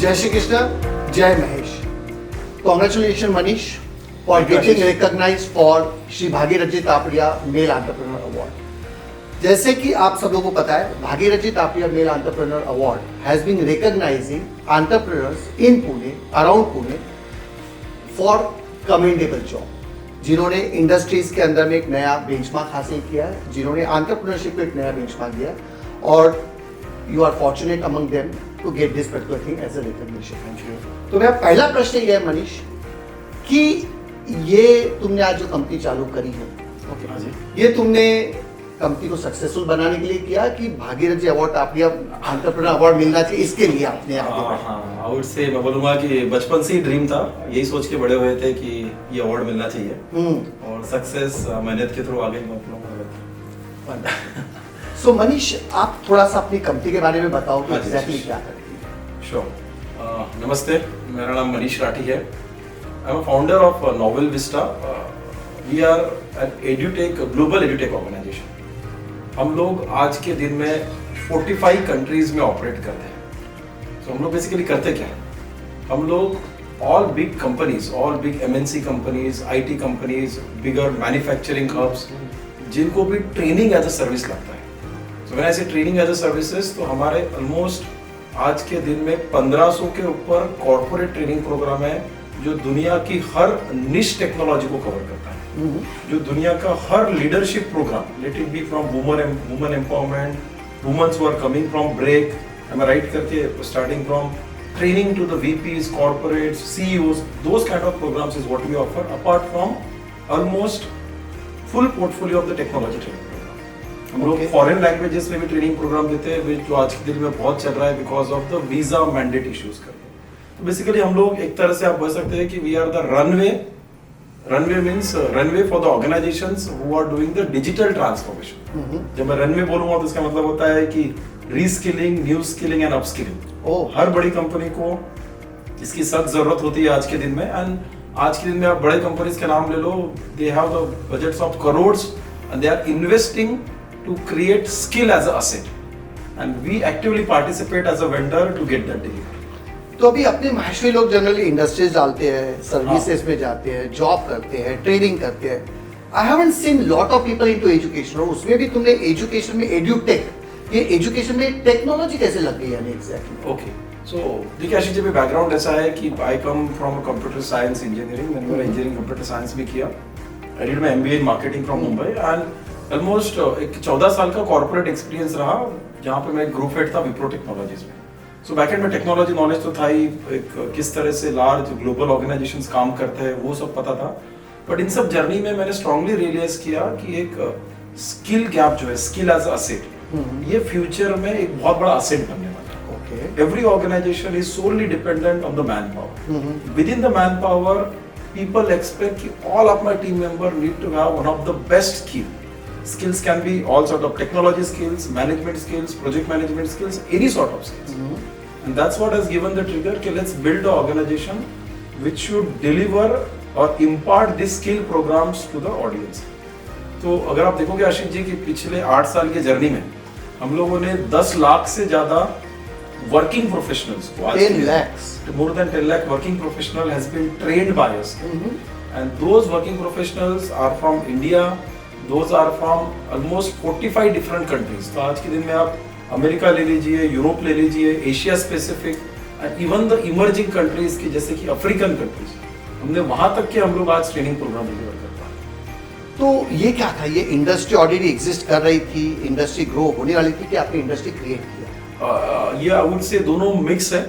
जय श्री कृष्ण, जय Mahesh. Congratulations Manish for getting recognized for Shri Bhagirathi Tapadia male entrepreneur award. जैसे कि आप सब लोगों को पता है, Bhagirathi Tapadia male entrepreneur award has been recognising entrepreneurs in Pune, around Pune for commendable job, जिन्होंने इंडस्ट्रीज के अंदर में एक नया बेंचमार्क हासिल किया है, जिन्होंने एंटरप्रेन्योरशिप को एक नया बेंचमार्क दिया है, और you are fortunate among them to get this particular thing as a recognition. तो मेरा पहला प्रश्न ये है मनीष कि ये तुमने आज जो कंपनी चालू करी है, ये तुमने कंपनी को सक्सेसफुल बनाने के लिए किया कि Bhagirathi award Tapadia entrepreneur award मिलना चाहिए इसके लिए आपने आउट से मैं बोलूंगा कि बचपन से ही ड्रीम था, यही सोच के बड़े हुए थे कि ये अवार्ड मिलना चाहिए और सक्सेस मेहनत के थ्रू आगे सो मनीष, आप थोड़ा सा अपनी कंपनी के बारे में बताओ कि एग्जैक्टली क्या करती है। श्योर। नमस्ते, मेरा नाम मनीष राठी है। I am founder of Novel Vista. We are an edutech, global edutech organisation. हम लोग आज के दिन में 45 कंट्रीज में ऑपरेट करते हैं। तो हम लोग बेसिकली करते क्या है, हम लोग all big companies, all big MNC companies, IT companies, bigger manufacturing hubs, जिनको भी ट्रेनिंग एज अ सर्विस लगता है। तो मैंने ऐसे ट्रेनिंग एज अ सर्विसेज, तो हमारे ऑलमोस्ट आज के दिन में 1500 के ऊपर कॉर्पोरेट ट्रेनिंग प्रोग्राम है जो दुनिया की हर निश टेक्नोलॉजी को कवर करता है, जो दुनिया का हर leadership programme, let it be from woman empowerment, women's who are coming from break, am I right करके starting from training to the VPs, corporates, CEOs, those kind of programs is what we offer, apart from almost full portfolio of the technology training program. हम लोग foreign languages में भी training programme देते हैं, जो आज के दिन में बहुत चल रहा है because of the visa mandate issues करके। तो बेसिकली हम लोग एक तरह से आप बोल सकते हैं कि we are the runway means runway for the organisations who are doing the digital transformation. जब मैं रनवे बोलूंगा तो इसका मतलब होता है कि reskilling, new skilling and upskilling. हर बड़ी कंपनी को इसकी सख्त जरूरत होती है आज के दिन में। एंड आज के दिन में आप बड़े कंपनीज के नाम ले लो, they have the budgets of crores and they are investing to create skill as an asset, and we actively participate as a vendor to get that delivered. तो अभी अपने महेश्वरी लोग जनरली इंडस्ट्रीज डालते हैं, सर्विसेज में जाते हैं, जॉब करते हैं, ट्रेनिंग करते हैं। I haven't seen lot of people into education, और उसमें भी तुमने एजुकेशन में एड्यूटेक, ये एजुकेशन में टेक्नोलॉजी कैसे लग गई यानी एग्जैक्टली? ओके, सो देखिए आशीष जी, मेरा बैकग्राउंड ऐसा है कि I come from computer science engineering. मैंने मेरा इंजीनियरिंग कंप्यूटर साइंस में किया। I did my MBA in marketing from Mumbai and almost एक 14 साल का कॉर्पोरेट एक्सपीरियंस रहा, जहाँ पे मैं ग्रुप हेड था विप्रो टेक्नोलॉजीज में। सो बैकएंड में टेक्नोलॉजी नॉलेज तो था ही, एक किस तरह से लार्ज ग्लोबल ऑर्गेनाइजेशंस काम करते हैं वो सब पता था। बट इन सब जर्नी में मैंने स्ट्रांगली रियलाइज किया कि एक स्किल गैप जो है, स्किल एज असेट, ये फ्यूचर में एक बहुत बड़ा असेट बनने वाला है। Every organisation is solely dependent on the manpower. Within the manpower people expect कि all of my team member need to have one of the best skill. Skills can be all sort of technology skills, management skills, project management skills, any sort of skills. And that's what has given the trigger कि let's build an organization which should deliver or impart these skill programs to the audience. तो अगर आप देखोगे आशीष जी कि पिछले 8 साल के journey में हम लोगों ने 10 लाख से ज्यादा working professionals, 10 lakhs, more than 10 lakh working professional has been trained by us. And those working professionals are from India. Those are from almost 45 different countries. तो आज के दिन में आप अमेरिका ले लीजिए, यूरोप ले लीजिए, Asia specific and even the emerging countries की जैसे कि अफ्रीकन कंट्रीज, हमने वहां तक के हम लोग आज ट्रेनिंग प्रोग्राम डिलीवर करते हैं। तो ये क्या था, ये इंडस्ट्री ऑलरेडी एग्जिस्ट कर रही थी, इंडस्ट्री ग्रो होने वाली थी कि आपने इंडस्ट्री क्रिएट किया? ये आई वुड से दोनों मिक्स है।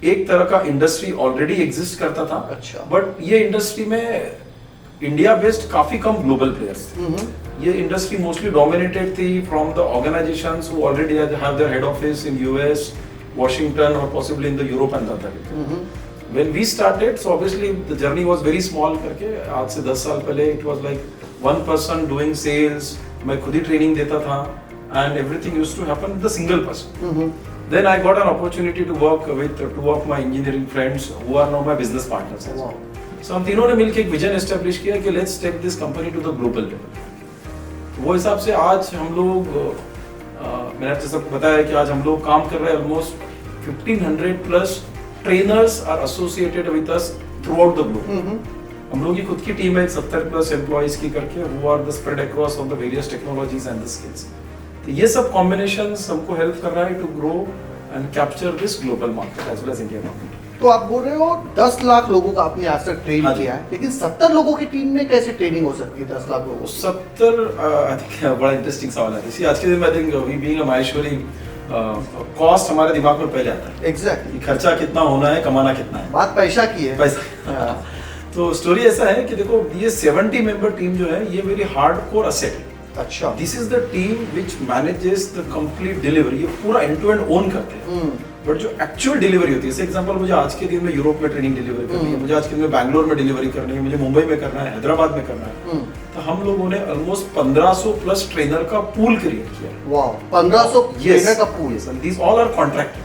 एक तरह का इंडस्ट्री ऑलरेडी एग्जिस्ट करता था, अच्छा, बट ये इंडस्ट्री में इंडिया बेस्ड काफी कम ग्लोबल प्लेयर्स थे। ये इंडस्ट्री मोस्टली डोमिनेटेड थी from the organisations who already have their head office in US, Washington और possibly in the Europe and other. When we started, so obviously the journey was very small करके, आज से 10 साल पहले it was like one person doing sales, मैं खुद ही training देता था and everything used to happen with the single person. Then I got an opportunity to work with 2 of my engineering friends who are now my business partners as well. So हम तीनों ने मिलकर एक vision establish किया कि let's take this company to the global level. वो हिसाब से आज हम लोग मैंने आपसे सबको बताया कि आज हम लोग काम कर रहे हैं almost 1500 plus trainers are associated with us throughout the globe. हम लोगों की खुद की टीम है 70+ एम्प्लॉइज की करके, who are the spread across on the various technologies and the skills. तो ये सब combinations हमको हेल्प कर रहा है to grow and capture this global market as well as Indian market. तो आप बोल रहे हो 10 लाख लोगों का आपने आज तक ट्रेन हाँ जी। किया है, लेकिन 70 लोगों की टीम में कैसे ट्रेनिंग हो सकती है 10 लाख लोगों को? 70 आई थिंक बड़ा इंटरेस्टिंग सवाल है। इसी आज के दिन में I think we being a Maheshwari caste हमारे दिमाग में पहले आता है एग्जैक्टली, कि खर्चा कितना होना है, कमाना कितना है, बात पैसा की है। पैसा। तो स्टोरी ऐसा है कि देखो ये 70 मेंबर टीम जो है ये वेरी हार्डकोर असेट है। अच्छा, this is the team which manages the complete delivery, ये पूरा एंड टू एंड ओन करते हैं। बट जो एक्चुअल डिलीवरी होती है, जैसे एग्जांपल मुझे आज के दिन में यूरोप में ट्रेनिंग डिलीवरी करनी है, मुझे आज के दिन में बैंगलोर में डिलीवरी करनी है, मुझे मुंबई में करना है, हैदराबाद में करना है, तो हम लोगों ने ऑलमोस्ट 1500+ ट्रेनर का पूल क्रिएट किया। वाह, 1500 ट्रेनर का pool. Yes, and these all are contracted,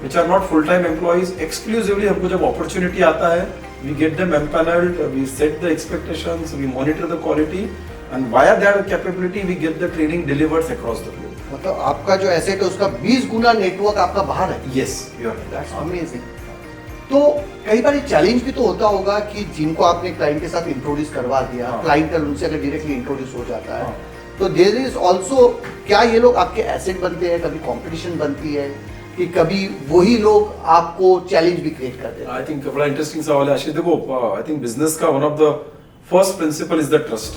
which are not full-time employees. Exclusively हमको जब opportunity आता है, we get them empaneled, we set the expectations, we monitor the quality, and via their capability we get the training delivered across the globe. मतलब आपका जो asset है उसका 20 गुना network आपका बाहर है। Yes, you are right. That's amazing. तो कई बार चैलेंज भी तो होता होगा कि जिनको आपने क्लाइंट के साथ इंट्रोड्यूस करवा दिया, हाँ। क्लाइंट का उनसे अगर डायरेक्टली इंट्रोड्यूस हो जाता है, हाँ। तो देयर इज आल्सो, क्या ये लोग आपके एसेट बनते हैं, कभी कंपटीशन बनती है कि कभी वही लोग आपको चैलेंज भी क्रिएट करते हैं? I think बड़ा इंटरेस्टिंग सवाल है आशीष। देखो आई थिंक बिजनेस का one of the first principle is the trust.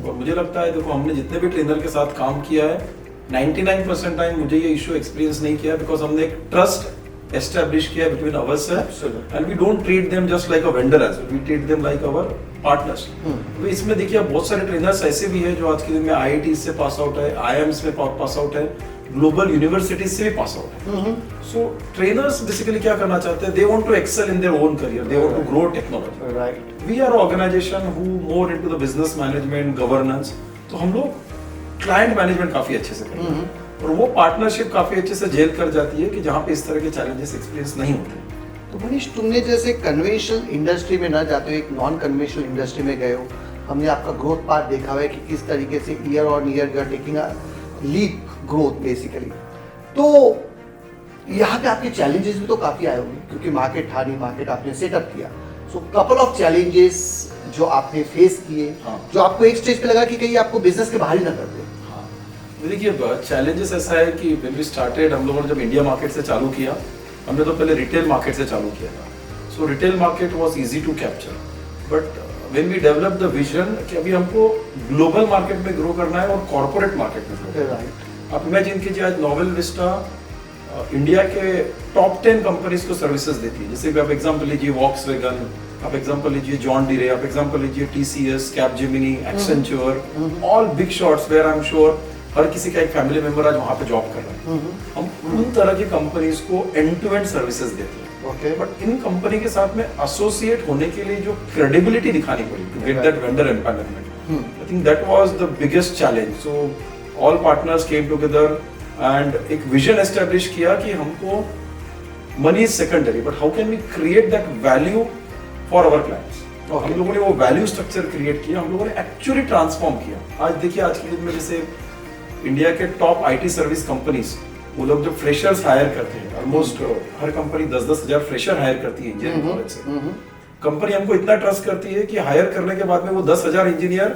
और मुझे लगता है देखो हमने जितने भी ट्रेनर के साथ काम किया है 99% टाइम मुझे ये इशू एक्सपीरियंस नहीं किया, बिकॉज हमने एक ट्रस्ट एस्टैब्लिश किया between ours and we don't treat them just like a vendor as well, we treat them like our partners. तो इसमें देखिए बहुत सारे ट्रेनर्स ऐसे भी है जो आज के दिन में IIT से पास आउट है, IIMs में पास आउट है, ग्लोबल यूनिवर्सिटीज से भी पास आउट है। सो ट्रेनर्स बेसिकली क्या करना चाहते हैं, they want to excel in their own career, they want to grow technology. Right. We are organisation who more into the business management governance, तो हम लोग क्लाइंट मैनेजमेंट काफी अच्छे से करते हैं और वो पार्टनरशिप काफी अच्छे से झेल कर जाती है कि जहां पे इस तरह के चैलेंजेस एक्सपीरियंस नहीं होते। तो मनीष, तुमने जैसे कन्वेंशनल इंडस्ट्री में ना जाते हो, एक नॉन कन्वेंशनल इंडस्ट्री में गए हो, हमने आपका ग्रोथ पार्ट देखा हुआ है कि किस तरीके से year on year you are taking a leap growth basically. तो यहाँ पे आपके चैलेंजेस भी तो काफी आए होंगे, क्योंकि मार्केट था नहीं, मार्केट आपने सेटअप किया। सो कपल ऑफ चैलेंजेस जो आपने फेस किए, हाँ। जो आपको एक स्टेज पे लगा कि कहीं आपको बिजनेस के बाहर ही ना कर दे। देखिए चैलेंजेस ऐसा है कि व्हेन वी स्टार्टेड, हम लोगों ने जब इंडिया मार्केट से चालू किया, हमने तो पहले रिटेल मार्केट से चालू किया था। So retail market was easy to capture, but when we develop the vision कि अभी हमको ग्लोबल मार्केट में ग्रो करना है और कॉर्पोरेट मार्केट में ग्रो। राइट। आप इमेजिन कीजिए आज नोवेल विस्टा इंडिया के टॉप 10 कंपनीज को सर्विसेज देती है। जैसे कि आप एग्जांपल लीजिए वॉक्सवैगन, आप एग्जांपल लीजिए जॉन डीरे, आप एग्जांपल लीजिए TCS, Capgemini, Accenture, all big shots where I am sure हर किसी का एक फैमिली मेंबर आज वहां पे जॉब कर रहा है। हम उन तरह की कंपनीज को एंड टू एंड सर्विसेज देते हैं। ओके। बट इन कंपनी के साथ में एसोसिएट होने के लिए जो क्रेडिबिलिटी दिखानी पड़ी to get that vendor empanelment, I think that was the biggest challenge. So all partners came together and एक विजन एस्टैब्लिश किया कि हमको money is secondary, but how can we create that value for our clients. हम लोगों ने वो value structure create किया, हम लोगों ने एक्चुअली ट्रांसफॉर्म किया। आज देखिए आज के दिन में जैसे इंडिया के टॉप IT सर्विस कंपनीज, वो लोग जो फ्रेशर्स हायर करते हैं, ऑलमोस्ट हर कंपनी 10-10 हजार फ्रेशर हायर करती है इंजीनियरिंग कॉलेज से। कंपनी हमको इतना ट्रस्ट करती है कि हायर करने के बाद में वो 10,000 इंजीनियर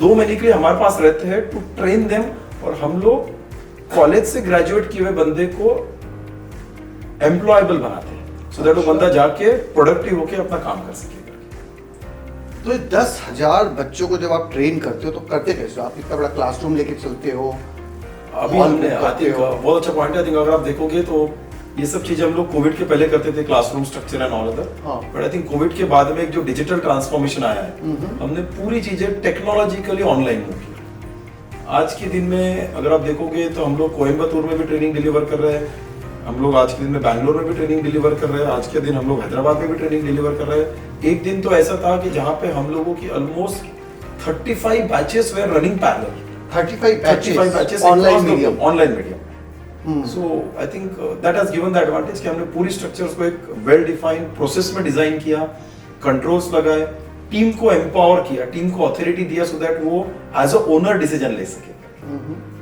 2 महीने के लिए हमारे पास रहते हैं टू ट्रेन देम, और हम लोग कॉलेज से ग्रेजुएट किए हुए बंदे को एम्प्लॉयबल बनाते हैं, सो दैट वो बंदा जाके प्रोडक्टिव होके अपना काम कर सके। तो ये 10,000 बच्चों को जब आप ट्रेन करते हो तो करते कैसे हो? आप इतना बड़ा क्लासरूम लेके चलते हो? अभी हमने आई थिंक बहुत अच्छा पॉइंट है। आई थिंक अगर आप देखोगे तो ये सब चीजें हम लोग कोविड के पहले करते थे, classroom structure and all other, but I think Covid के बाद में एक जो डिजिटल ट्रांसफॉर्मेशन आया है, हमने पूरी चीजें टेक्नोलॉजिकली ऑनलाइन मूव की। आज के दिन में अगर आप देखोगे तो हम लोग कोयम्बतूर में भी ट्रेनिंग डिलीवर कर रहे हैं, हम लोग आज के दिन में बैंगलोर में भी ट्रेनिंग डिलीवर कर रहे हैं, आज के दिन हम लोग हैदराबाद में भी ट्रेनिंग डिलीवर कर रहे हैं। एक दिन तो ऐसा था कि जहां पे हम लोगों की almost 35 batches were running parallel. 35 batches online medium. Medium. So I think that has given the advantage कि हमने पूरी स्ट्रक्चर्स को एक वेल डिफाइंड प्रोसेस में डिजाइन किया, कंट्रोल्स लगाए, टीम को एम्पावर किया, टीम को अथॉरिटी दिया सो दैट वो एज अ ओनर डिसीजन ले सके।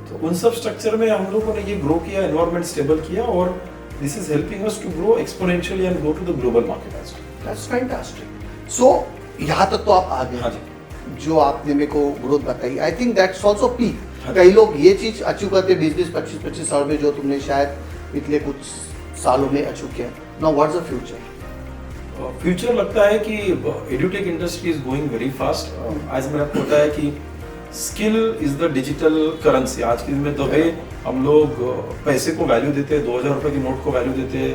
तो उन सब स्ट्रक्चर में हम लोगों ने ये ग्रो किया, एनवायरनमेंट स्टेबल किया, और this is helping us to grow exponentially and go to the global market as well. That's fantastic. So यहाँ तक तो आप आ गए। हाँ जी। जो आपने मेरे को ग्रोथ बताई, आई थिंक दैट्स ऑल्सो पीक। हाँ। कई लोग ये चीज अचीव करते 20-25 साल में, जो तुमने शायद पिछले कुछ सालों में अचीव किया। Now what's the future? Future लगता है कि edutech industry is going very fast. आज मैंने आपको बताया कि skill is the digital currency. आज के दिन में द वे हम लोग पैसे को वैल्यू देते हैं, 2000 रुपए के नोट को वैल्यू देते हैं,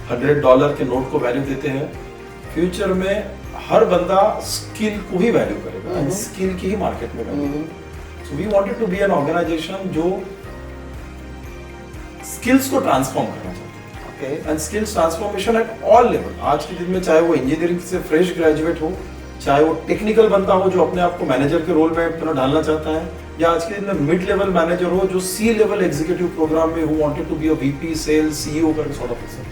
$100 के नोट को वैल्यू देते हैं। फ्यूचर में हर बंदा स्किल को ही वैल्यू करेगा, स्किल की ही मार्केट में value. So we wanted to be an organisation जो स्किल्स को ट्रांसफॉर्म करना चाहता है। And skills transformation at all level. आज के दिन में चाहे वो इंजीनियरिंग से फ्रेश ग्रेजुएट हो, चाहे वो टेक्निकल बंदा हो जो अपने आप को मैनेजर के रोल में ढालना चाहता है, या आज के दिन में मिड लेवल मैनेजर हो जो सी लेवल एग्जीक्यूटिव प्रोग्राम में who wanted to be a VP sales CEO करके sort of person.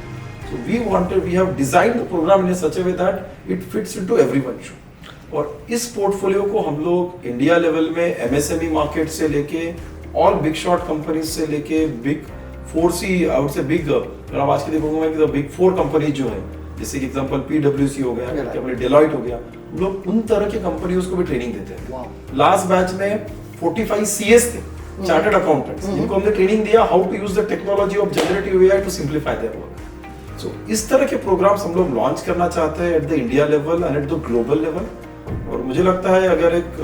So we have designed the program in such a way that it fits into everyone show. और इस portfolio को हम लोग India level में MSME market से लेके all big shot companies से लेके बिग 4C आई वुड से बिग, अगर आप आज के देखोगे कि बिग 4 कंपनीज जो है, जैसे कि एग्जांपल PwC हो गया, डेलॉयट हो गया, हम लोग उन तरह की कंपनियों को भी ट्रेनिंग देते हैं। लास्ट बैच में 45 CS थे, चार्टर्ड अकाउंटेंट्स, जिनको हमने ट्रेनिंग दिया how to use the technology of generative AI to simplify their work. So इस तरह के प्रोग्राम्स हम लोग लॉन्च करना चाहते हैं at the India level and at the global level. और मुझे लगता है अगर एक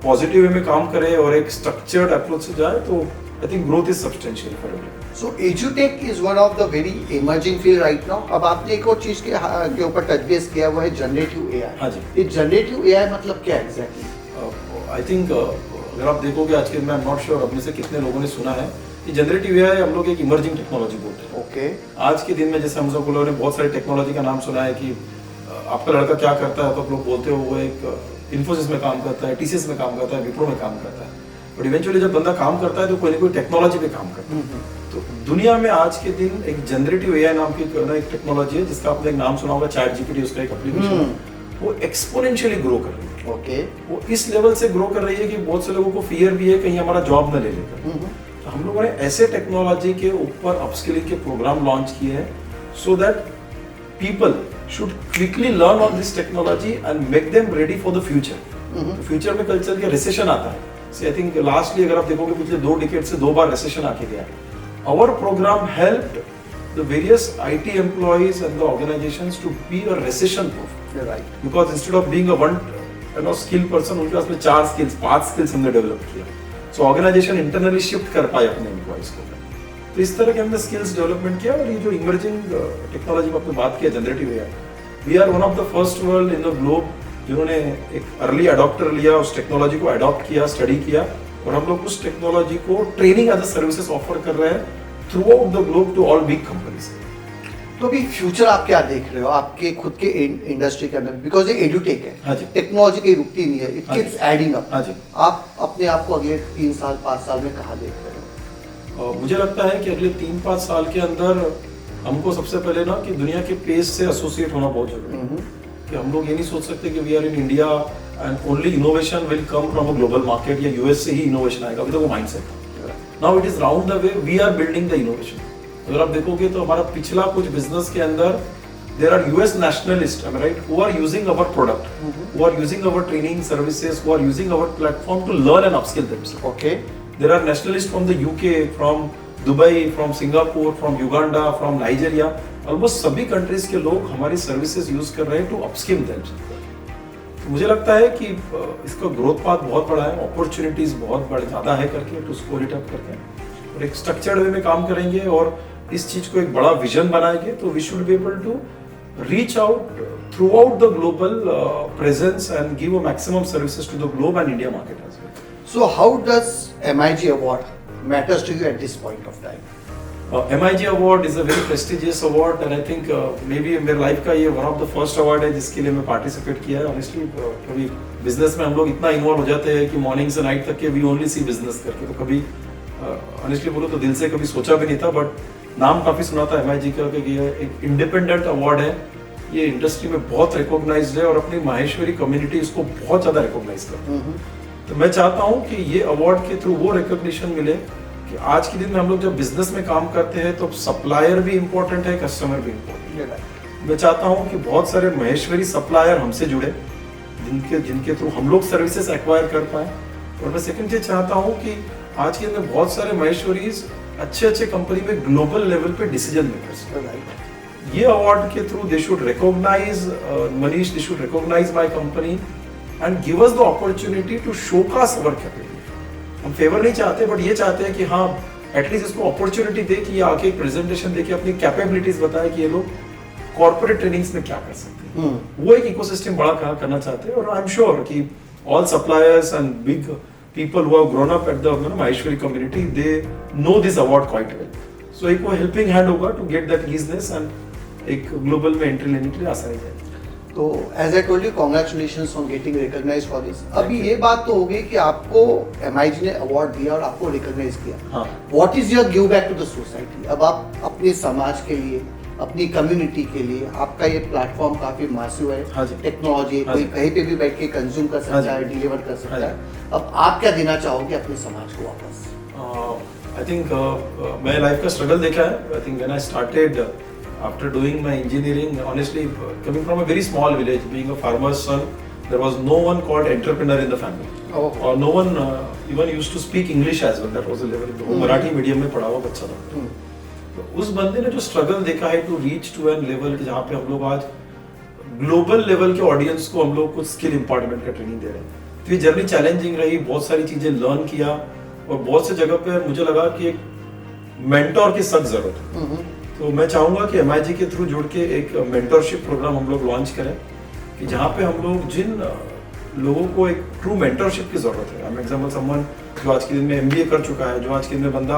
पॉजिटिव वे में काम करे और एक स्ट्रक्चर्ड अप्रोच से जाए तो I think growth is substantial for everyone. So EduTech is one of the very emerging field right now. अब आपने एक और चीज के ऊपर टच बेस किया, वो है जनरेटिव एआई। हाँ जी। ये जनरेटिव एआई मतलब क्या एग्जैक्टली? आई थिंक अगर आप देखोगे आज के दिन में, आई एम नॉट श्योर अपने से कितने लोगों ने सुना है कि जनरेटिव एआई हम लोग एक इमर्जिंग टेक्नोलॉजी बोलते हैं। ओके। आज के दिन में जैसे हम सब लोगों ने बहुत सारी टेक्नोलॉजी का नाम सुना है कि आपका लड़का क्या करता है, तो आप लोग बोलते हो वो एक इन्फोसिस में काम करता है, TCS में काम करता है, विप्रो में काम करता है। बट इवेंचुअली जब बंदा काम करता है तो कोई ना कोई टेक्नोलॉजी पे काम करता है। तो दुनिया में आज के दिन एक जनरेटिव एआई नाम की एक टेक्नोलॉजी है, जिसका आपने एक नाम सुना होगा, चैट जीपीटी, उसका एक एप्लीकेशन है, वो एक्सपोनेंशियली ग्रो कर रही है। ओके। वो इस लेवल से ग्रो कर रही है कि बहुत से लोगों को फियर भी है कहीं हमारा जॉब न ले लेकर। तो हम लोगों ने ऐसे टेक्नोलॉजी के ऊपर अपस्किलिंग के प्रोग्राम लॉन्च किए हैं so that people should quickly learn on this technology and make them ready for the future. Future में कल्चर के रिसेशन आता है। आई थिंक लास्टली अगर आप देखोगे पिछले 2 डिकेड से 2 बार रिसेशन आके गया। Our programme helped the various IT employees and the organisations to be a recession proof. Right. Because instead of being a one skill person, उनके पास में 4 स्किल्स 5 स्किल्स हमने डेवलप किया। सो ऑर्गेनाइजेशन इंटरनली शिफ्ट कर पाए अपने एम्प्लॉइज को। तो इस तरह के हमने स्किल्स डेवलपमेंट किया। और ये जो इमर्जिंग टेक्नोलॉजी में आपने बात किया generative AI, we are one of the first world in the globe जिन्होंने एक अर्ली अडॉप्टर लिया, उस टेक्नोलॉजी को अडॉप्ट किया, स्टडी किया, और हम लोग उस टेक्नोलॉजी को training as a services offer कर रहे हैं throughout the globe to all big companies. तो अभी फ्यूचर आप क्या देख रहे हो आपके खुद के इंडस्ट्री के अंदर? बिकॉज ये एडुटेक है। हाँ जी। टेक्नोलॉजी की रुकती नहीं है, इट हाँ कीप्स एडिंग अप। हाँ जी। आप अपने आप को अगले 3 साल 5 साल में कहाँ देख रहे हो? मुझे लगता है कि अगले 3-5 साल के अंदर हमको सबसे पहले ना कि दुनिया के पेस से एसोसिएट होना बहुत जरूरी है। कि हम लोग ये नहीं सोच सकते कि we are in India and only innovation will come from a global market, या यूएस से ही इनोवेशन आएगा। अभी तो वो माइंडसेट था। Now it is round the way we are building the innovation. अगर आप देखोगे तो हमारा पिछला कुछ बिजनेस के अंदर there are US nationalist, I am right, who are using our product, who are using our training services, who are using our platform to learn and upskill themselves. Okay. There are nationalist from the UK, from Dubai, from Singapore, from Uganda, from Nigeria. Almost सभी countries के लोग हमारी services use कर रहे हैं to upskill themselves. तो मुझे लगता है कि इसका ग्रोथ पाथ बहुत बड़ा है, अपॉर्चुनिटीज बहुत बड़े ज्यादा है करके टू स्कोर इट अप करके, और एक स्ट्रक्चर्ड वे में काम करेंगे और इस चीज को एक बड़ा विजन बनाएंगे तो we should be able to reach out throughout the global presence and give a maximum services to the globe and India market as well. So how does MIG award matters to you at this point of time? MIG award is a very prestigious award and I think maybe मेरे life का ये one of the first award है जिसके लिए मैं participate किया है। Honestly कभी बिजनेस में हम लोग इतना इन्वॉल्व हो जाते हैं कि मॉर्निंग से नाइट तक के वी ओनली सी बिजनेस करके, तो कभी ऑनेस्टली बोलो तो दिल से कभी सोचा भी नहीं था। बट नाम काफी सुना था MIG का कि ये एक इंडिपेंडेंट अवार्ड है, ये इंडस्ट्री में बहुत रिकॉग्नाइज्ड है और अपनी माहेश्वरी कम्युनिटी इसको बहुत ज्यादा रिकॉग्नाइज करती है। तो मैं चाहता हूँ कि ये अवार्ड के थ्रू वो रिकॉग्निशन मिले कि आज के दिन में हम लोग जब बिजनेस में काम करते हैं तो सप्लायर भी इम्पोर्टेंट है, कस्टमर भी इम्पोर्टेंट है। मैं चाहता हूँ कि बहुत सारे महेश्वरी सप्लायर हमसे जुड़े, जिनके थ्रू हम लोग सर्विसेज एक्वायर कर पाए। और मैं सेकंड चीज चाहता हूँ कि आज के दिन में बहुत सारे महेश्वरीज अच्छे कंपनी में ग्लोबल लेवल पे डिसीजन मेकर्स। ये अवार्ड के through they should recognise Manish, they should recognise my company and give us the opportunity to showcase our capability. हम फेवर नहीं चाहते, बट ये चाहते हैं कि हाँ एटलीस्ट इसको अपॉर्चुनिटी दे कि ये आके एक प्रेजेंटेशन दे के अपनी कैपेबिलिटीज बताए कि ये लोग कॉर्पोरेट ट्रेनिंग्स में क्या कर सकते हैं। वो एक इकोसिस्टम बड़ा करना चाहते हैं। और आई एम श्योर कि all suppliers and big people who have grown up at the Maheshwari community, they know this award quite well. So एक वो helping hand होगा to get that easiness and एक global में entry लेने के लिए आसानी है। तो as I told you, congratulations on getting recognized for this. अभी ये बात तो हो गई कि आपको MIG ने अवार्ड दिया और आपको रिकॉग्नाइज किया। हाँ। What is your give back to the society? अब आप अपने समाज के लिए, अपनी कम्युनिटी के लिए, आपका ये प्लेटफॉर्म काफी मासिव है। हाँ जी। टेक्नोलॉजी हाँ कोई जी। कहीं पे भी बैठ के कंज्यूम कर हाँ सकता जी। है, डिलीवर कर हाँ सकता जी। है। अब आप क्या देना चाहोगे अपने समाज को वापस? I think मैं लाइफ का स्ट्रगल देखा है। I think when I started after doing my engineering, honestly coming from a very small village, being a farmer's son, there was no one called entrepreneur in the family. Oh. Or no one even used to speak English as well. That was the level. वो Marathi medium में पढ़ा हुआ बच्चा था। तो उस बंदे ने जो स्ट्रगल देखा है to reach to an level जहाँ पे हम लोग आज ग्लोबल लेवल के ऑडियंस को हम लोग कुछ स्किल इम्पार्टमेंट का ट्रेनिंग दे रहे हैं। तो ये जर्नी चैलेंजिंग रही, बहुत सारी चीजें लर्न किया और बहुत से जगह पे मुझे लगा कि एक मेंटोर की सख्त जरूरत है। तो मैं चाहूंगा कि MIG के थ्रू जुड़ के एक मेंटोरशिप प्रोग्राम हम लोग लॉन्च करें कि जहाँ पे हम लोग जिन लोगों को एक ट्रू मेंटरशिप की जरूरत है। फॉर एग्जांपल समवन जो आज के दिन में MBA कर चुका है, जो आज के दिन में बंदा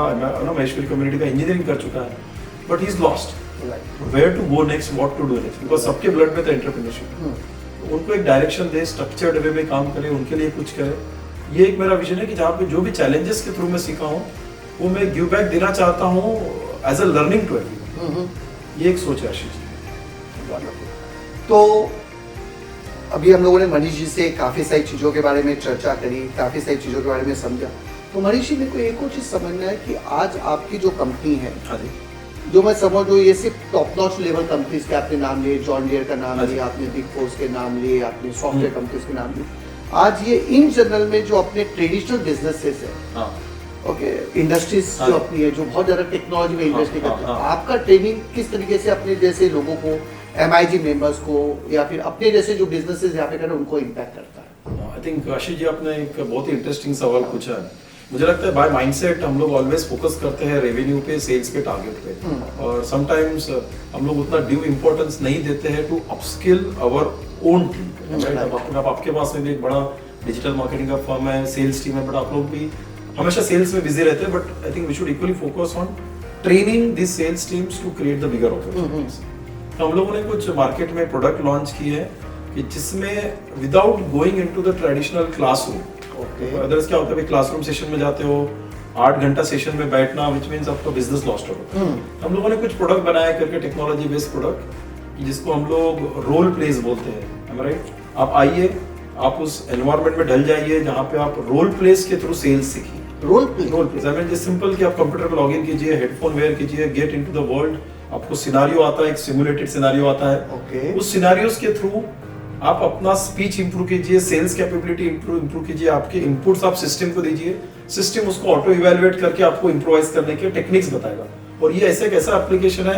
महेश्वरी कम्युनिटी का इंजीनियरिंग कर चुका है, but he is lost where to go next, what to do next, because सबके ब्लड में तो एंटरप्रेन्योरशिप। उनको एक डायरेक्शन दे, स्ट्रक्चर्ड वे में काम करे, उनके लिए कुछ करे। ये एक मेरा विजन है कि जहाँ पे जो भी चैलेंजेस के थ्रू मैं सीखा हूँ वो मैं गिव बैक देना चाहता हूँ as a learning to everyone. ये एक सोच है आशीष जी। तो अभी हम लोगों ने मनीष जी से काफ़ी सारी चीज़ों के बारे में चर्चा करी, काफ़ी सारी चीज़ों के बारे में समझा। तो मनीष जी, मेरे को एक और चीज़ समझना है कि आज आपकी जो कंपनी है, हाँ जी, जो मैं समझो ये सिर्फ टॉप नॉच लेवल कंपनीज के आपने नाम लिए, जॉन डियर का नाम हाँ जी। लिया आपने, बिग फोर्स के नाम लिए आपने, सॉफ्टवेयर कंपनीज के नाम लिए। आज ये इन जनरल में जो अपने ट्रेडिशनल बिजनेसेस है, हाँ ओके, इंडस्ट्रीज हाँ जो जी। अपनी है, जो बहुत ज़्यादा टेक्नोलॉजी में इन्वेस्ट हाँ, करते हैं, हाँ। आपका ट्रेनिंग किस तरीके से अपने जैसे लोगों को, MIG मेंबर्स को, या फिर अपने जैसे जो बिजनेसेस यहाँ पे कर रहे हैं उनको इम्पैक्ट करता है? आई थिंक आशीष जी आपने एक बहुत ही इंटरेस्टिंग सवाल पूछा है। मुझे लगता है बाय माइंडसेट हम लोग ऑलवेज फोकस करते हैं रेवेन्यू पे, सेल्स पे, टारगेट पे, और समटाइम्स हम लोग उतना ड्यू इंपॉर्टेंस नहीं देते हैं to upskill our own team. अब आपके पास में भी एक बड़ा डिजिटल मार्केटिंग का फर्म है, सेल्स टीम है, बट आप लोग भी हमेशा सेल्स में बिजी रहते हैं। But I think we should equally focus on training this sales teams to create the bigger opportunities. तो हम लोगों ने कुछ मार्केट में प्रोडक्ट लॉन्च किए हैं कि जिसमें without going into the traditional classroom, others क्या होता है, क्लासरूम सेशन में जाते हो, 8 घंटा सेशन में बैठना, विच मींस आपका बिजनेस लॉस्ट होगा। हम लोगों ने कुछ प्रोडक्ट बनाया करके, टेक्नोलॉजी बेस्ड प्रोडक्ट, जिसको हम लोग रोल प्लेस बोलते हैं, राइट। आप आइए, आप उस एनवायरनमेंट में ढल जाइए जहाँ पे आप रोल प्लेस के थ्रू सेल्स सीखिए। Role plays I mean just simple कि आप कंप्यूटर पे लॉगिन कीजिए, हेडफोन वेयर कीजिए, गेट इनटू द वर्ल्ड, आपको सिनेरियो आता है, एक सिमुलेटेड सिनेरियो आता है। उस सिनेरियोस के थ्रू आप अपना स्पीच इंप्रूव कीजिए, सेल्स कैपेबिलिटी इंप्रूव कीजिए, आपके इनपुट्स आप सिस्टम को दीजिए, सिस्टम उसको ऑटो इवैल्यूएट करके आपको इम्प्रोवाइज करने के टेक्निक्स बताएगा। और ये ऐसे एक ऐसा एप्लीकेशन है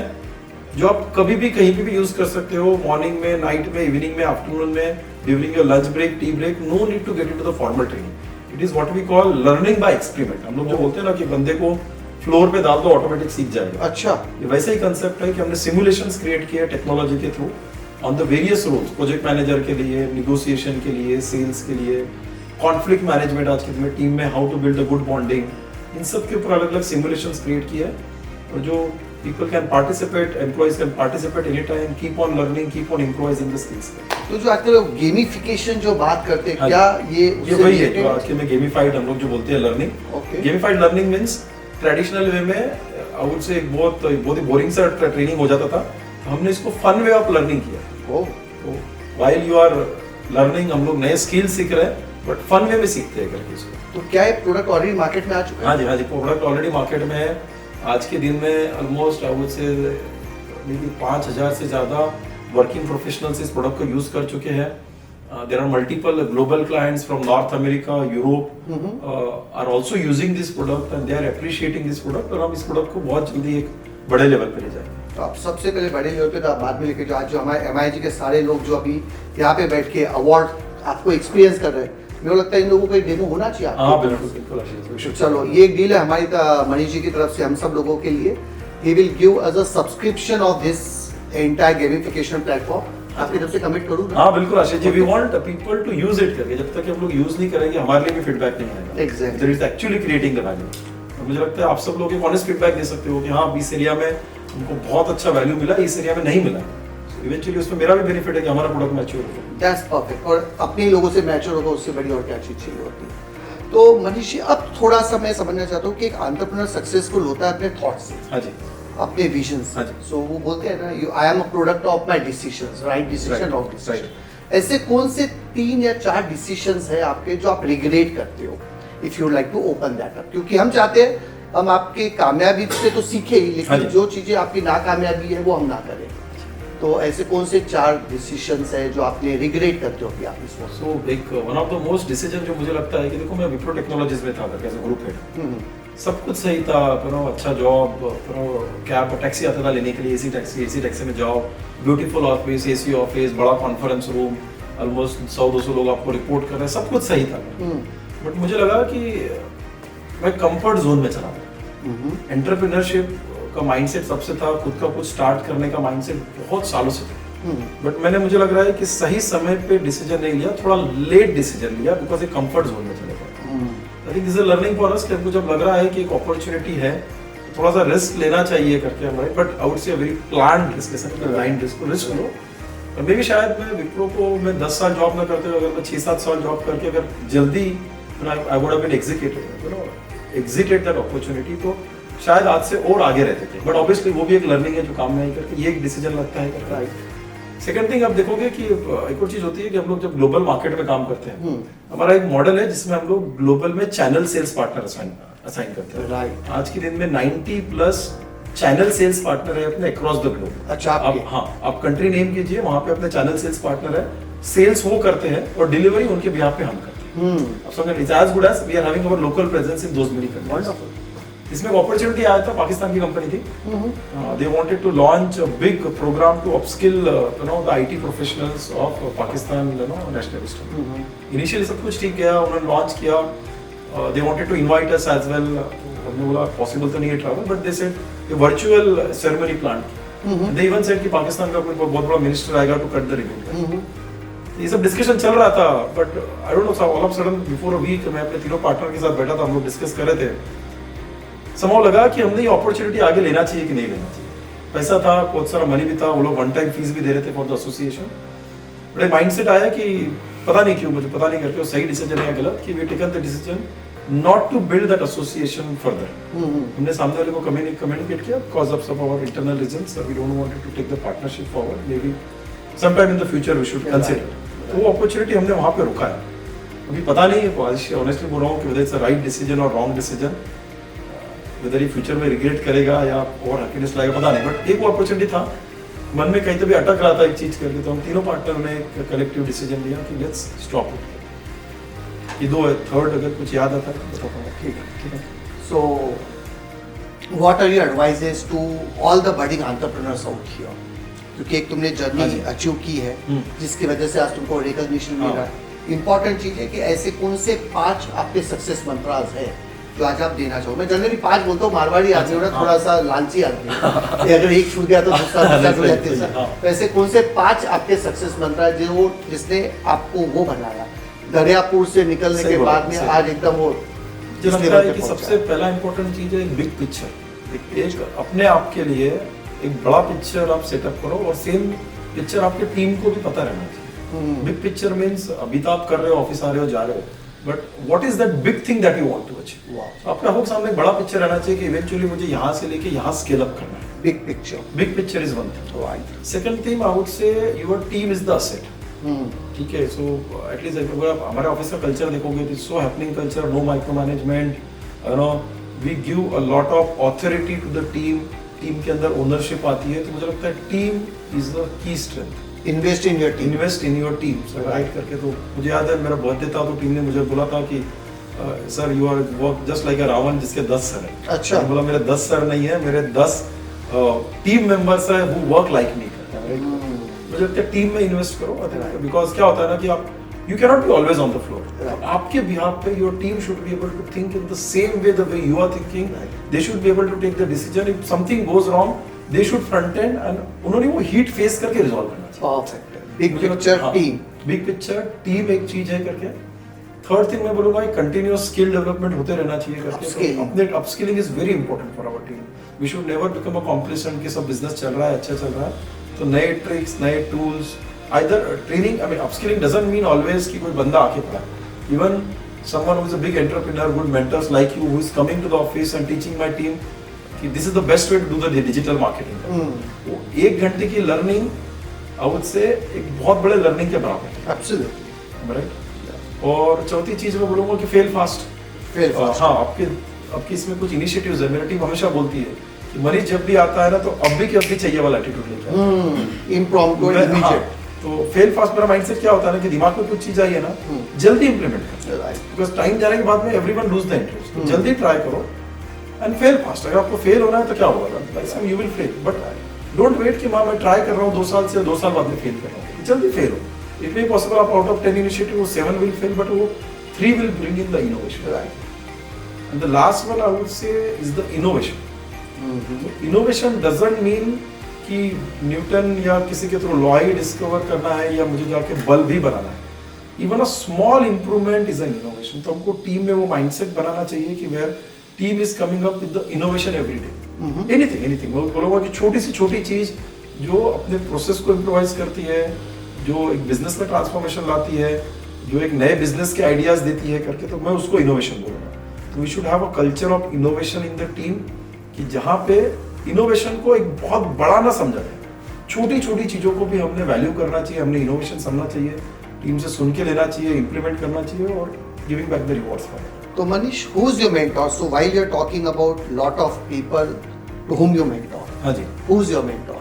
जो आप कभी भी कहीं पे भी यूज कर सकते हो, मॉर्निंग में, नाइट में, इवनिंग में, आफ्टरनून में, during your lunch break, tea break. No need to get into the formal training. It is what we call learning by experiment. हम लोग जो बोलते हैं ना कि बंदे को फ्लोर पे डाल दो, ऑटोमेटिक सीख जाएगा। अच्छा, ये वैसे ही कंसेप्ट है कि हमने सिमुलेशंस क्रिएट किए टेक्नोलॉजी के through on the various roles, project manager के लिए, निगोशिएशन के लिए, सेल्स के लिए, कॉन्फ्लिक्ट मैनेजमेंट, आज के दिन में टीम में how to build a good bonding, इन सब के ऊपर अलग अलग सिमुलेशंस क्रिएट किए हैं। और जो people can participate, employees can participate anytime, keep on learning, keep on improvising the skills. तो जो आजकल गेमिफिकेशन जो बात करते हैं, हाँ क्या ये वही है जो आज के में गेमिफाइड हम लोग जो बोलते हैं learning. Gamified learning means traditional way में आई वुड से एक बहुत ही बोरिंग सा ट्रेनिंग हो जाता था, हमने इसको फन वे ऑफ लर्निंग किया। तो व्हाइल यू आर लर्निंग, हम लोग नए स्किल सीख रहे हैं, बट फन वे में सीखते हैं करके इसको। तो क्या ये प्रोडक्ट ऑलरेडी मार्केट में आ चुका है? हाँ जी, प्रोडक्ट ऑलरेडी मार्केट में है। आज के दिन में ऑलमोस्ट आई वुड से 5,000 से ज़्यादा वर्किंग प्रोफेशनल्स इस प्रोडक्ट को यूज़ कर चुके हैं। There are multiple global clients from North America, Europe are also using this product and they are appreciating this product, और हम इस प्रोडक्ट को बहुत जल्दी एक बड़े लेवल पे ले जाएंगे। तो आप सबसे पहले बड़े लेवल पे तो आप बाद में लेके जो आज जो हमारे MIG के सारे लोग जो अभी यहाँ पे बैठ के अवार्ड आपको एक्सपीरियंस कर रहे हैं, मेरे को लगता है इन लोगों को एक डेमो होना चाहिए आपके हाँ तरफ बिल्कुल से। बिल्कुल आशीष, चलो ये एक डील है हमारी मनीष जी की तरफ से हम सब लोगों के लिए। He will give us a subscription of this entire gamification platform. आपकी तरफ से कमिट करूँ ना? हाँ बिल्कुल Ashish ji, we want people to use it करके। जब तक हम लोग यूज नहीं करेंगे हमारे लिए भी फीडबैक नहीं आएगा। Exactly. There is actually creating the value. और मुझे लगता है आप सब लोग एक ऑनेस्ट फीडबैक दे सकते हो कि हाँ इस एरिया में हमको बहुत अच्छा वैल्यू मिला, इस एरिया में नहीं मिला। इवेंचुअली उसमें मेरा भी बेनिफिट है कि हमारा प्रोडक्ट मैच्योर हो। That's perfect. और अपने लोगों से मैच्योर होगा, उससे बड़ी और क्या चीज चाहिए होती है। तो मनीष जी अब थोड़ा सा मैं समझना चाहता हूँ कि एक एंटरप्रेन्योर सक्सेसफुल होता है अपने थॉट से, हाँ जी, अपने विजन से। हाँ जी। सो वो बोलते हैं ना, I am a product of my decisions, right decision, Right, wrong decision. ऐसे कौन से 3 या 4 डिसीजंस है आपके जो आप रिग्रेट करते हो, if you like to open that up? क्योंकि हम चाहते हैं हम आपकी कामयाबी से तो सीखे ही, हाँ लेकिन जी। जो चीजें आपकी नाकामयाबी है वो हम ना करें। तो ऐसे कौन से 4 डिसीजंस है जो आपने रिग्रेट करते हो कि आप इस वक्त? सो एक one of the most decision जो मुझे लगता है कि देखो मैं विप्रो टेक्नोलॉजीज में था एज अ ग्रुप हेड, सब कुछ सही था, अच्छा जॉब, कैब टैक्सी आता था लेने के लिए, एसी टैक्सी में जाओ, ब्यूटीफुल ऑफिस, एसी ऑफिस, बड़ा कॉन्फ्रेंस रूम, ऑलमोस्ट 100-200 लोग आपको रिपोर्ट कर रहे हैं, सब कुछ सही था। बट मुझे लगा कि मैं कंफर्ट जोन में चला गया। एंटरप्रेन्योरशिप का माइंडसेट सबसे था, खुद का कुछ स्टार्ट करने का माइंडसेट बहुत सालों से था। बट मुझे लग रहा है कि सही समय पे डिसीजन नहीं लिया, थोड़ा लेट डिसीजन लिया, बिकॉज एक कंफर्ट जोन में चले गए। I think this is learning for us कि हमको जब लग रहा है कि एक अपॉर्चुनिटी है, थोड़ा सा रिस्क लेना चाहिए करके हमारे, बट आई वुड से वेरी प्लान्ड रिस्क, जैसे ब्लाइंड रिस्क लो। और मे भी शायद मैं विप्रो को मैं 10 साल जॉब ना करते हुए अगर मैं 6-7 साल जॉब करके अगर जल्दी I would have been exited that opportunity, तो शायद आज से और आगे रहते थे। बट ऑब्वियसली वो भी एक लर्निंग है जो काम में आई करके, ये एक डिसीजन लगता है। राइट। सेकंड थिंग आप देखोगे कि एक और चीज होती है कि हम लोग जब ग्लोबल मार्केट में काम करते हैं, हमारा एक मॉडल है जिसमें हम लोग ग्लोबल में चैनल सेल्स पार्टनर असाइन करते हैं। राइट। आज के दिन में 90+ चैनल सेल्स पार्टनर है अपने अक्रॉस द ग्लोब। अच्छा, आप कंट्री नेम कीजिए, वहां पे अपने चैनल सेल्स पार्टनर है, सेल्स वो करते हैं और डिलीवरी उनके बिहाफ पे हम करते हैं। अब समझो it's as good as we are having our local presence in those many countries. Wonderful. इसमें एक अपॉर्चुनिटी आया था, पाकिस्तान की कंपनी थी, they wanted to launch a big program to upskill the IT professionals of Pakistan national system. Initially सब कुछ ठीक गया, उन्होंने लॉन्च किया, they wanted to invite us as well. हमने बोला पॉसिबल तो नहीं है travel, but they said A virtual ceremony plan. They even said कि पाकिस्तान का कोई बहुत बड़ा मिनिस्टर आएगा टू कट द रिबन। ये सब डिस्कशन चल रहा था, but I don't know, all of sudden before a week मैं अपने तीनों पार्टनर के साथ बैठा था, हम लोग डिस्कस कर रहे थे। समझ लगा कि हमने ये अपॉर्चुनिटी आगे लेना चाहिए कि नहीं लेना चाहिए। पैसा था, बहुत सारा मनी भी था, वो लोग वन टाइम फीस भी दे रहे थे फॉर द एसोसिएशन। बट एक माइंडसेट आया कि पता नहीं क्यों, मुझे पता नहीं करके वो सही डिसीजन है या गलत, कि we taken the decision not to build that association further. हमने सामने वाले को कम्युनिकेट किया, because of some our internal reasons we don't want to take the partnership forward, may be some time in the future we should consider. वो opportunity हमने वहां पे रुका है। अभी पता नहीं है, ऑनेस्टली बोल रहा हूँ कि whether it's a right decision और wrong decision, whether ये फ्यूचर में रिग्रेट करेगा या और हैप्पीनेस लाएगा पता नहीं। बट एक वो अपॉर्चुनिटी था, मन में कहीं तो भी अटक रहा था एक चीज करके, तो हम तीनों पार्टनर ने एक कलेक्टिव डिसीजन लिया कि लेट्स स्टॉप इट। ये दो है, थर्ड अगर कुछ याद आता है तो बताऊंगा। ठीक है। So, what are your advices to all the budding entrepreneurs out here? क्योंकि एक तुमने जर्नी अचीव की है, जिसकी वजह से आज तुमको रिकॉग्निशन मिल रहा है। इंपॉर्टेंट चीज है कि ऐसे कौन से 5 आपके सक्सेस मंत्रास है जो आज आप देना चाहो। मैं जनरली 5 बोलता हूँ, मारवाड़ी आदमी हो ना, थोड़ा सा लालची आदमी है। अगर एक छूट गया तो दूसरा तीसरा। तो ऐसे कौन से 5 आपके सक्सेस मंत्र है जो जिसने आपको वो बनाया, दरियापुर से निकलने के बाद में आज एकदम वो मुझे लगता है कि सबसे पहला इंपॉर्टेंट चीज है बिग पिक्चर। एक अपने आप के लिए एक बड़ा पिक्चर आप सेटअप करो, और सेम पिक्चर आपके टीम को भी पता रहना चाहिए। बिग पिक्चर मींस अभी तो आप कर रहे हो, ऑफिस आ रहे हो, जा रहे हो, but what is that big thing that you want to achieve. आपके आंखों के सामने एक बड़ा पिक्चर रहना चाहिए कि इवेंचुअली मुझे यहाँ से लेके यहाँ स्केल अप करना है। Big picture is one thing. Second thing I would से your team is the asset. ठीक है, सो एटलीस्ट अगर आप हमारे ऑफिस का कल्चर देखोगे तो so happening culture, no micro management, you know, we give a lot of authority to the team, team के अंदर ओनरशिप आती है, तो मुझे लगता है team is the key strength. Invest in your team, invest in your team, right करके। तो मुझे याद है मेरा बर्थडे था तो टीम ने मुझे बोला था कि sir you are work just like a Ravan जिसके 10 सर है। अच्छा। मैंने बोला मेरे 10 सर नहीं है, मेरे 10 टीम मेंबर्स है हु वर्क लाइक मी करते हैं। मुझे लगता है टीम में इन्वेस्ट करो, बिकॉज क्या होता है ना कि आप you can not be always on the floor. आपके बिहाफ पे your team should be able to think in the same way the way you are thinking, they should be able to take the decision, if something goes wrong they should front end and उन्होंने वो heat face करके resolve करना चाहिए। Perfect, big picture team, big picture team एक चीज है करके। Third thing मैं बोलूंगा कंटिन्यूअस स्किल डेवलपमेंट होते रहना चाहिए करके। अपने upskilling is very important for our team. We should never become a complacent कि सब बिजनेस चल रहा है, अच्छा चल रहा है, तो नए ट्रिक्स, नए tools, either training, I mean upskilling doesn't mean always कि कोई बंदा आके पढ़ा। Even someone who is a big entrepreneur, good mentors like you who is coming to the office and teaching my team कि this is the best way to do the digital marketing. वो 1 घंटे की learning I would से एक बहुत बड़े learning के बराबर है। Absolutely, right. और चौथी चीज मैं बोलूंगा कि फेल फास्ट। हाँ, आपके इसमें कुछ इनिशिएटिव्स है। मेरी टीम हमेशा बोलती है कि मरीज जब भी आता है ना तो अब भी चाहिए वाला एटीट्यूड लेके आता है। Impromptu, immediate. तो फेल फास्ट मेरा माइंडसेट क्या होता है ना कि दिमाग में कुछ चीज आई है ना, जल्दी इंप्लीमेंट करो, बिकॉज टाइम जाने के बाद में एवरीवन लूज द इंटरेस्ट। तो जल्दी ट्राई करो एंड फेल फास्ट। अगर आपको फेल होना है तो क्या होगा, you will fail, but don't wait कि मैं ट्राई कर रहा हूँ 2 साल से, 2 साल बाद में फेल कर रहा हूँ, जल्दी फेल हो। It may be possible आप out of 10 initiative वो 7 will fail, but वो 3 will bring in the innovation. Right. And the last one I would say is the innovation. So innovation doesn't mean कि Newton या किसी के through law ही discover करना है या मुझे जाके बल्ब भी बनाना है। Even a small improvement is an innovation. तो हमको टीम में वो mindset बनाना चाहिए कि where team is coming up with the innovation every day. Anything. मैं बोलूँगा कि छोटी से छोटी चीज जो अपने प्रोसेस को इम्प्रोवाइज करती है, जो एक बिजनेस में ट्रांसफॉर्मेशन लाती है, जो एक नए बिजनेस के आइडियाज देती है करके, तो मैं उसको इनोवेशन बोलूंगा। तो we should have a culture of innovation in the team कि जहाँ पे इनोवेशन को एक बहुत बड़ा ना समझा जाए, छोटी छोटी चीजों को भी हमने वैल्यू करना चाहिए, हमने इनोवेशन समझना चाहिए, टीम से सुन के लेना चाहिए, इंप्लीमेंट करना चाहिए और giving back the rewards for it. तो Manish, who is your mentor? So while you are talking about lot of people to whom you mentor, हाँ जी, हु इज योर मेंटोर?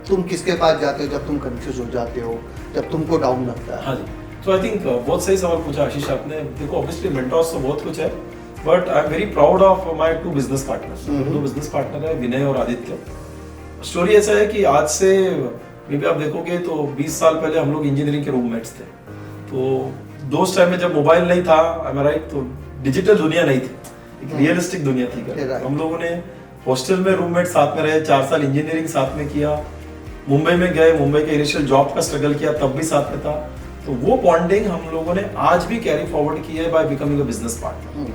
तुम किसके पास जाते हो जब तुम कंफ्यूज हो जाते हो, जब तुमको डाउन लगता है? हाँ जी, तो आई थिंक बहुत सही सवाल पूछा आशीष आपने। देखो ऑब्वियसली मेंटोर्स तो बहुत कुछ है, but I am very proud of my 2 business partners. 2 business partner है, विनय और आदित्य। स्टोरी ऐसा है कि आज से मे बी आप देखोगे तो 20 साल पहले हम लोग इंजीनियरिंग के रूममेट्स थे। तो दोस्त टाइम में जब मोबाइल नहीं था, आई एम राइट, तो डिजिटल दुनिया नहीं थी, एक रियलिस्टिक दुनिया थी। हम लोगों ने हॉस्टल में रूममेट साथ में रहे, 4 साल इंजीनियरिंग साथ में किया, मुंबई में गए, मुंबई के इनिशियल जॉब का स्ट्रगल किया, तब भी साथ में था। तो वो बॉन्डिंग हम लोगों ने आज भी कैरी फॉरवर्ड की है by becoming a business partner.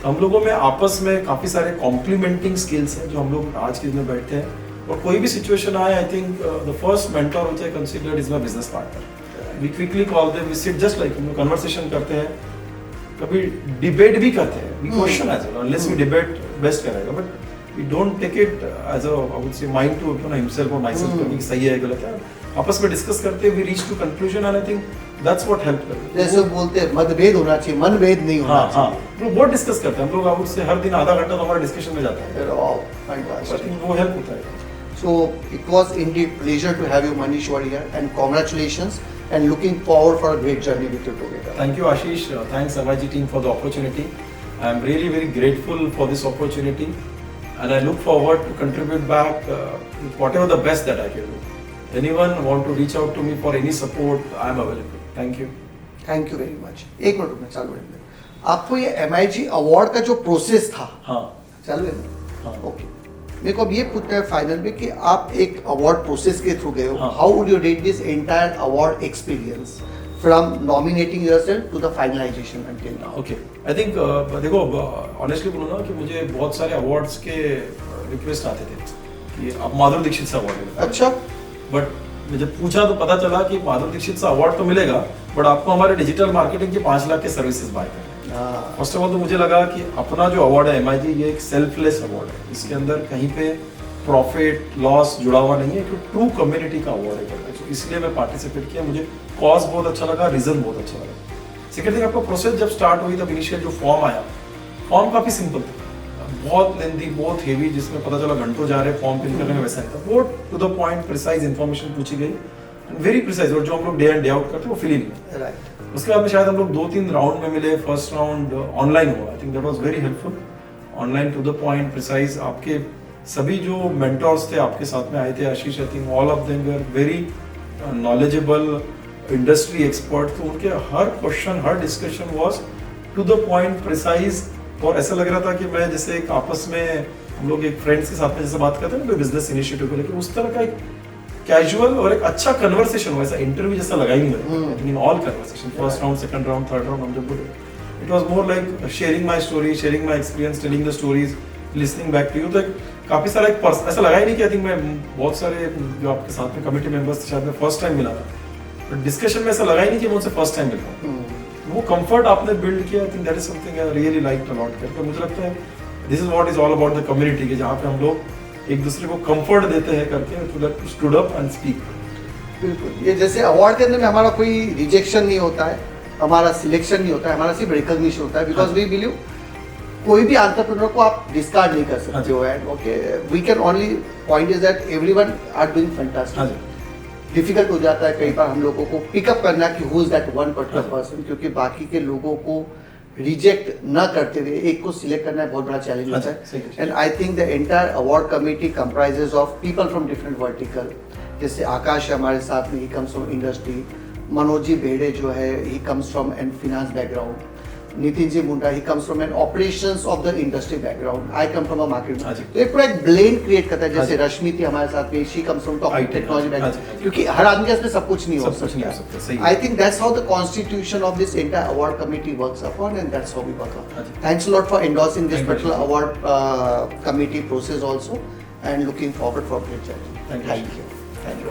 तो हम लोगों में आपस में काफी सारे कॉम्प्लीमेंटिंग स्किल्स हैं जो हम लोग आज के दिन में बैठते हैं। और कोई भी सिचुएशन आए, I think the first mentor which I considered is my business partner. We quickly call them, we sit just like हम लोग कन्वर्सेशन करते हैं, कभी डिबेट भी करते हैं, we question as well, unless we debate best करेगा, but we don't take it as a, I would say, mind to himself or myself कि सही है गलत है। आपस में डिस्कस करते हैं, we reach to conclusion and I think that's what helped us। जैसे बोलते हैं मतभेद होना चाहिए, मनभेद नहीं होना चाहिए। हाँ, लोग बहुत डिस्कस करते हैं हम लोग, I would say हर दिन आधा घंटा तो हमारा डिस्कशन में जाता है। वो हेल्प होता है। So it was indeed pleasure to have you Manish over here and congratulations and looking forward for a great journey with you together. Thank you Ashish, thanks MIG team for the opportunity. I am really very grateful for this opportunity. And I look forward to contribute back with whatever the best that I can do. Anyone want to reach out to me for any support, I am available. Thank you. Thank you very much. एक minute में चालू रहेंगे। आपको ये MIG award का जो process था, हाँ, चालू है ना? हाँ, ओके। मेरे को अब ये पूछना है फाइनल में कि आप एक अवार्ड प्रोसेस के थ्रू गए हो, हाँ। How would you rate this entire award experience from nominating yourself to the finalization until now? Okay, I think देखो ऑनेस्टली बोलूँ ना कि मुझे बहुत सारे अवार्ड्स के रिक्वेस्ट आते थे कि आप माधुरी दीक्षित से अवार्ड मिलेगा। अच्छा, बट मुझे पूछा तो पता चला कि माधुरी दीक्षित से अवार्ड तो मिलेगा, बट आपको हमारे डिजिटल मार्केटिंग के 5 लाख के सर्विसेज बाय करने। फर्स्ट ऑफ ऑल तो मुझे लगा कि अपना जो अवार्ड है MIG, ये एक सेल्फलेस अवार्ड है। इसके अंदर कहीं पे प्रॉफिट लॉस जुड़ा हुआ नहीं है, एक ट्रू कम्युनिटी का अवार्ड है। तो इसलिए मैं पार्टिसिपेट किया, मुझे कॉज बहुत अच्छा लगा, रीजन बहुत अच्छा लगा। सेकेंड थिंग, आपका प्रोसेस जब स्टार्ट हुई तब इनिशियल जो फॉर्म आया, फॉर्म काफी सिंपल था, बहुत लेंदी, बहुत हेवी, जिसमें पता चला घंटों जा रहे फॉर्म फिल करने में, वैसा नहीं था। बहुत to the point precise information पूछी गई, वेरी प्रिसाइज, और जो हम लोग डे इन डे आउट करते हैं वो फिल ही नहीं। राइट। उसके बाद में शायद हम लोग 2-3 राउंड में मिले। फर्स्ट राउंड ऑनलाइन हुआ, I think that was very helpful, online to the point precise. आपके सभी जो मेंटर्स थे आपके साथ में आए थे, Ashish, I think all of them were very knowledgeable, industry expert, तो उनके हर क्वेश्चन, हर discussion was to the point precise, और ऐसा लग रहा था कि मैं जैसे एक आपस में हम लोग एक फ्रेंड्स के साथ में जैसे बात करते हैं ना कोई बिजनेस इनिशिएटिव को लेकर, उस तरह का एक कैजुअल और एक अच्छा कन्वर्सेशन हुआ, ऐसा इंटरव्यू जैसा लगा ही नहीं। In all conversation, first round, second round, third round, हम जब बोले, it was more like sharing my story, sharing my experience, telling the stories, listening back to you. तो काफी सारा एक ऐसा लगा ही नहीं कि आई थिंक मैं बहुत सारे जो आपके साथ में कमिटी मेंबर्स थे शायद मैं फर्स्ट टाइम मिला था, बट डिस्कशन में ऐसा लगा ही नहीं कि मैं उनसे फर्स्ट टाइम मिल रहा हूँ। वो कंफर्ट आपने बिल्ड किया, आई think that is something I really like a lot. करके मुझे लगता है this is what is all about the community, के जहाँ पे हम लोग एक दूसरे को कंफर्ट देते हैं करके, to that stood up and speak. बिल्कुल, ये जैसे अवार्ड के अंदर में हमारा कोई रिजेक्शन नहीं होता है, हमारा सिलेक्शन नहीं होता है, हमारा सिर्फ रिकॉग्निशन होता है, बिकॉज वी बिलीव कोई भी एंटरप्रेन्योर को आप डिस्कार्ड नहीं कर सकते हो। And okay, we can only point is that everyone are doing fantastic. Difficult हो जाता है कई बार हम लोगों को पिकअप करना कि who is that one particular person, क्योंकि बाकी के लोगों को रिजेक्ट न करते हुए एक को सिलेक्ट करना बहुत बड़ा चैलेंज होता है। And I think the entire award committee comprises of people from different vertical, जैसे आकाश है हमारे साथ में, he comes from industry, Manoj ji Bhede जो है he comes from an finance background, Nitin ji Munda he comes from an operations of the industry background, I come from a marketing. तो एक पूरा एक ब्लेंड क्रिएट करता है, जैसे रश्मि थी हमारे साथ में, she comes from technology background, क्योंकि हर आदमी के पास में सब कुछ नहीं हो सकता। I think that's how the constitution of this entire award committee works upon, and that's how we work out. Thanks a lot for endorsing this particular award committee process also, and looking forward for great journey. Thank you.